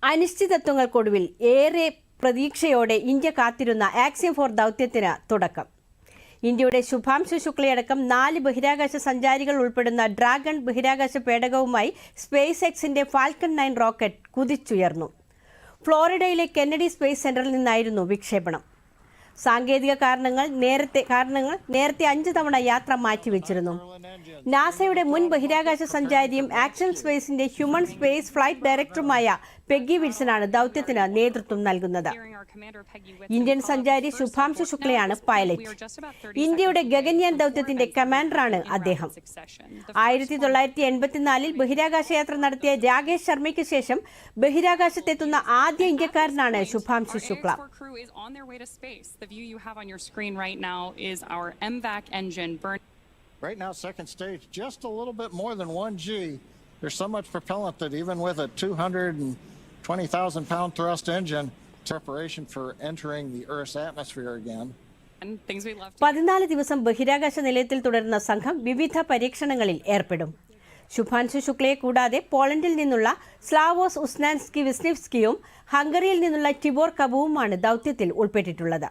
അനിശ്ചിതത്വങ്ങൾക്കൊടുവിൽ ഏറെ പ്രതീക്ഷയോടെ ഇന്ത്യ കാത്തിരുന്ന ആക്സിയം 4 ദൗത്യത്തിന് തുടക്കം. ഇന്ത്യയുടെ ശുഭാംശു ശുക്ലയടക്കം 4 ബഹിരാകാശ സഞ്ചാരികൾ ഉൾപ്പെടുന്ന ഡ്രാഗൺ ബഹിരാകാശ പേടകവുമായി സ്പേസ് എക്സിന്റെ ഫാൽക്കൺ 9 റോക്കറ്റ് കുതിച്ചുയർന്നു. ഫ്ലോറിഡയിലെ കെന്നഡി സ്പേസ് സെന്ററിൽ നിന്നായിരുന്നു വിക്ഷേപണം. സാങ്കേതിക കാരണങ്ങൾ നേരത്തെ 5 തവണ യാത്ര മാറ്റിവെച്ചിരുന്നു. നാസയുടെ മുൻ ബഹിരാകാശ സഞ്ചാരിയും ആക്ഷൻ സ്പേസിന്റെ ഹ്യൂമൻ സ്പേസ് ഫ്ലൈറ്റ് ഡയറക്ടറുമായ പെഗ്ഗി വിൽസനാണ് ദൗത്യത്തിന് നേതൃത്വം നൽകുന്നത്. ഇന്ത്യൻ സഞ്ചാരി ശുഭാംശു ശുക്ലയാണ് പൈലറ്റ്. ഇന്ത്യയുടെ ഗഗൻയാൻ ദൗത്യത്തിന്റെ കമാൻഡറാണ് അദ്ദേഹം. 1984-ൽ ബഹിരാകാശ യാത്ര നടത്തിയ രാകേഷ് ശർമ്മയ്ക്ക് ശേഷം ബഹിരാകാശത്തെത്തുന്ന ആദ്യ ഇന്ത്യക്കാരനാണ് Shubhanshu Shukla. Right now, second stage, just a little bit more than 1 G. There's so much propellant that even with a 220,000-pound thrust engine, preparation for entering the Earth's atmosphere again. 14 ദിവസം ബഹിരാകാശ നിലയത്തിൽ തുടരുന്ന സംഘം വിവിധ പരീക്ഷണങ്ങളിൽ ഏർപ്പെടും. ശുഭാംശു ശുക്ലയെ കൂടാതെ പോളണ്ടിൽ നിന്നുള്ള സ്ലാവോസ് ഉസ്നാൻസ്കി വിസ്നിവ്സ്കിയും ഹംഗറിയിൽ നിന്നുള്ള ടിബോർ കബുവുമാണ് ദൗത്യത്തിൽ ഉൾപ്പെട്ടിട്ടുള്ളത്.